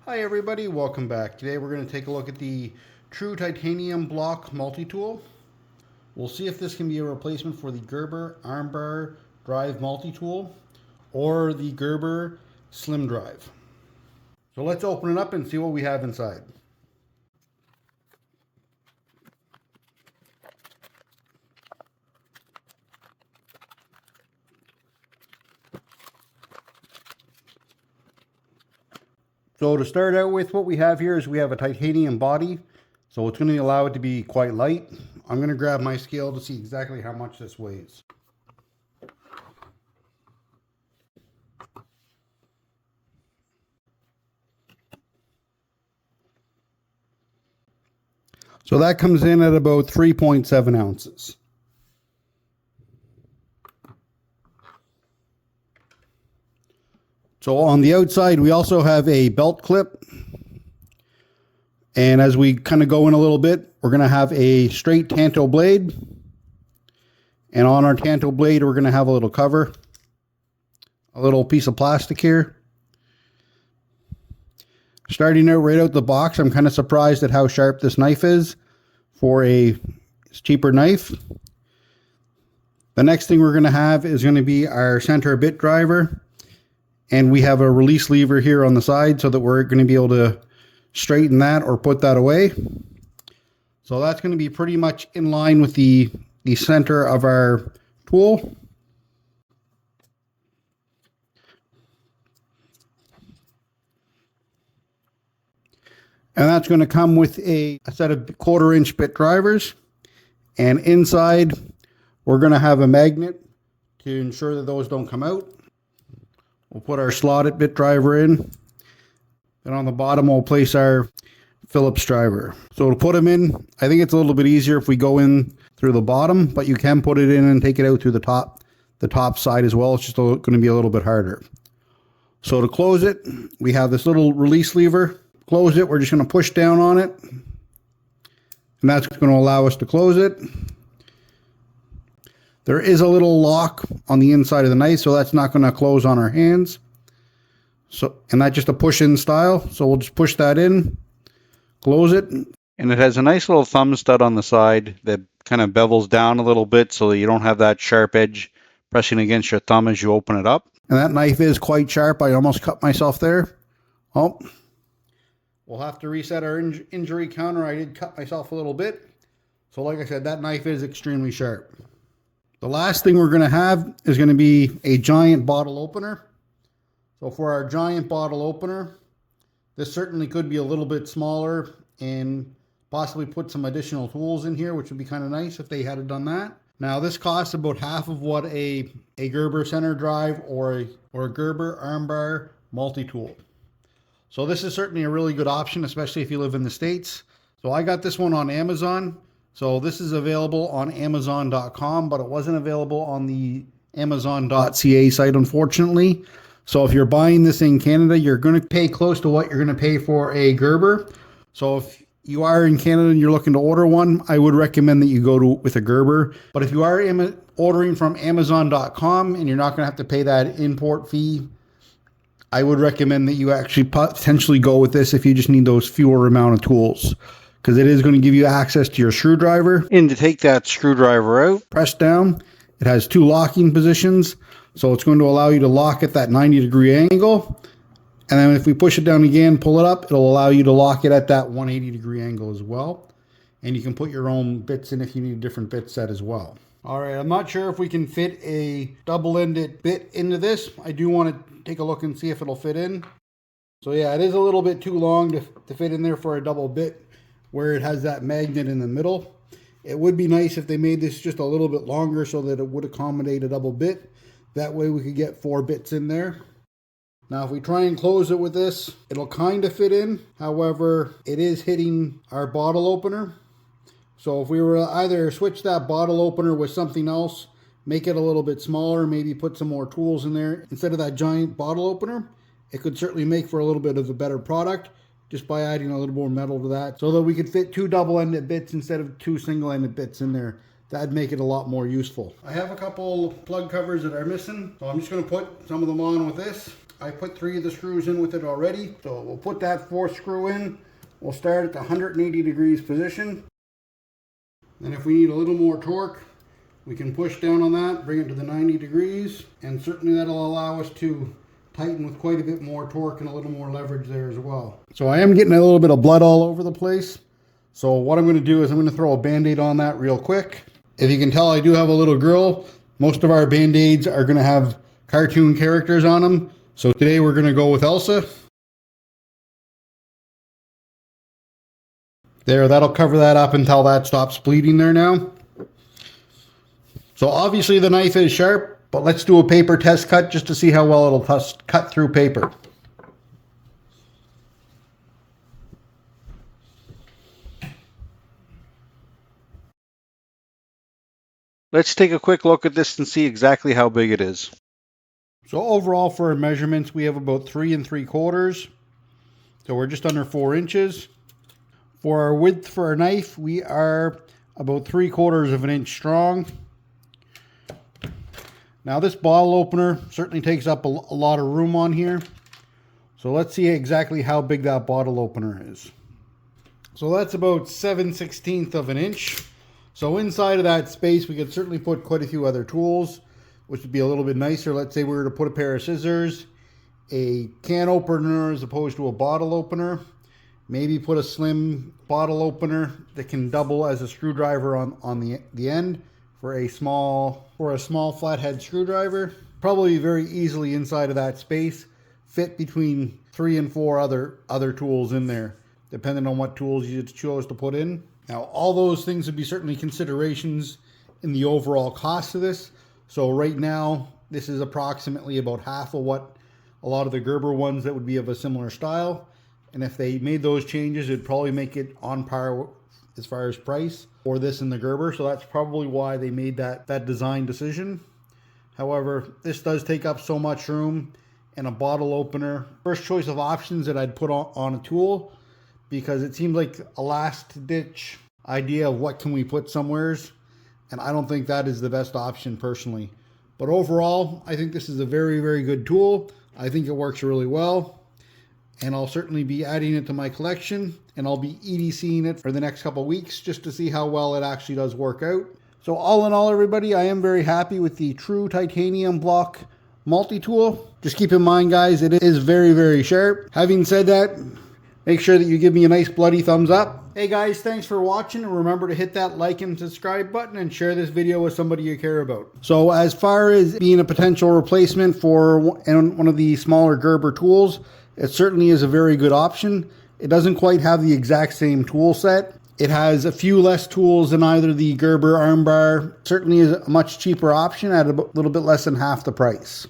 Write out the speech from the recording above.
Hi everybody, welcome back. Today we're going to take a look at the True Titanium Block Multi-Tool. We'll see if this can be a replacement for the Gerber Armbar Drive Multi-Tool or the Gerber Slim Drive. So let's open it up and see what we have inside. So to start out with, what we have here is we have a titanium body. So it's going to allow it to be quite light. I'm going to grab my scale to see exactly how much this weighs. So that comes in at about 3.7 ounces. So on the outside, we also have a belt clip. And as we kind of go in a little bit, we're going to have a straight Tanto blade. And on our Tanto blade, we're going to have a little cover, a little piece of plastic here. Starting out right out the box, I'm kind of surprised at how sharp this knife is for a cheaper knife. The next thing we're going to have is going to be our center bit driver. And we have a release lever here on the side so that we're going to be able to straighten that or put that away. So that's going to be pretty much in line with the center of our tool. And that's going to come with a set of 1/4 inch bit drivers. And inside, we're going to have a magnet to ensure that those don't come out. We'll put our slotted bit driver in. And on the bottom, we'll place our Phillips driver. So to put them in, I think it's a little bit easier if we go in through the bottom, but you can put it in and take it out through the top side as well. It's just going to be a little bit harder. So to close it, we have this little release lever. Close it, we're just going to push down on it. And that's going to allow us to close it. There is a little lock on the inside of the knife, so that's not going to close on our hands. So, and that's just a push-in style. So we'll just push that in, close it. And it has a nice little thumb stud on the side that kind of bevels down a little bit so that you don't have that sharp edge pressing against your thumb as you open it up. And that knife is quite sharp. I almost cut myself there. Oh, we'll have to reset our injury counter. I did cut myself a little bit. So like I said, that knife is extremely sharp. The last thing we're going to have is going to be a giant bottle opener. So for our giant bottle opener, this certainly could be a little bit smaller and possibly put some additional tools in here, which would be kind of nice if they had done that. Now this costs about half of what a Gerber center drive or a Gerber armbar multi-tool. So this is certainly a really good option, especially if you live in the States. So I got this one on Amazon. So this is available on Amazon.com, but it wasn't available on the Amazon.ca site, unfortunately. So if you're buying this in Canada, you're going to pay close to what you're going to pay for a Gerber. So if you are in Canada and you're looking to order one, I would recommend that you go with a Gerber. But if you are ordering from Amazon.com and you're not going to have to pay that import fee, I would recommend that you actually potentially go with this if you just need those fewer amount of tools, because it is going to give you access to your screwdriver. And to take that screwdriver out, press down. It has 2 locking positions, so it's going to allow you to lock at that 90-degree angle. And then if we push it down again, pull it up, it'll allow you to lock it at that 180-degree angle as well. And you can put your own bits in if you need a different bit set as well. All right, I'm not sure if we can fit a double-ended bit into this. I do want to take a look and see if it'll fit in. So yeah, it is a little bit too long to fit in there for a double bit where it has that magnet in the middle. It would be nice if they made this just a little bit longer so that it would accommodate a double bit. That way we could get 4 bits in there. Now if we try and close it with this, it'll kind of fit in. However, it is hitting our bottle opener. So if we were to either switch that bottle opener with something else, make it a little bit smaller, maybe put some more tools in there instead of that giant bottle opener, it could certainly make for a little bit of a better product just by adding a little more metal to that, so that we could fit 2 double-ended bits instead of 2 single-ended bits in there. That'd make it a lot more useful. I have a couple plug covers that are missing, so I'm just going to put some of them on with this. I put 3 of the screws in with it already. So we'll put that 4th screw in. We'll start at the 180 degrees position. And if we need a little more torque, we can push down on that, bring it to the 90 degrees, and certainly that'll allow us to tighten with quite a bit more torque and a little more leverage there as well. So I am getting a little bit of blood all over the place. So what I'm going to do is I'm going to throw a Band-Aid on that real quick. If you can tell, I do have a little girl. Most of our Band-Aids are going to have cartoon characters on them. So today we're going to go with Elsa. There, that'll cover that up until that stops bleeding there now. So obviously the knife is sharp, but let's do a paper test cut just to see how well it'll cut through paper. Let's take a quick look at this and see exactly how big it is. So overall for our measurements, we have about 3 3/4. So we're just under 4 inches. For our width for our knife, we are about 3/4 of an inch strong. Now this bottle opener certainly takes up a lot of room on here. So let's see exactly how big that bottle opener is. So that's about 7/16 of an inch. So inside of that space, we could certainly put quite a few other tools, which would be a little bit nicer. Let's say we were to put a pair of scissors, a can opener as opposed to a bottle opener. Maybe put a slim bottle opener that can double as a screwdriver on the end for a small flathead screwdriver. Probably very easily inside of that space, fit between 3 and 4 other tools in there, depending on what tools you chose to put in. Now, all those things would be certainly considerations in the overall cost of this. So right now, this is approximately about half of what a lot of the Gerber ones that would be of a similar style. And if they made those changes, it'd probably make it on par as far as price for this and the Gerber. So that's probably why they made that design decision. However, this does take up so much room, and a bottle opener, first choice of options that I'd put on a tool, because it seems like a last ditch idea of what can we put somewheres. And I don't think that is the best option personally. But overall, I think this is a very, very good tool. I think it works really well. And I'll certainly be adding it to my collection, and I'll be EDCing it for the next couple of weeks just to see how well it actually does work out. So all in all, everybody, I am very happy with the True Titanium Block multi-tool. Just keep in mind, guys, it is very, very sharp. Having said that, make sure that you give me a nice bloody thumbs up. Hey guys, thanks for watching, and remember to hit that like and subscribe button and share this video with somebody you care about. So as far as being a potential replacement for one of the smaller Gerber tools, it certainly is a very good option. It doesn't quite have the exact same tool set. It has a few less tools than either the Gerber armbar. Certainly is a much cheaper option at a little bit less than half the price.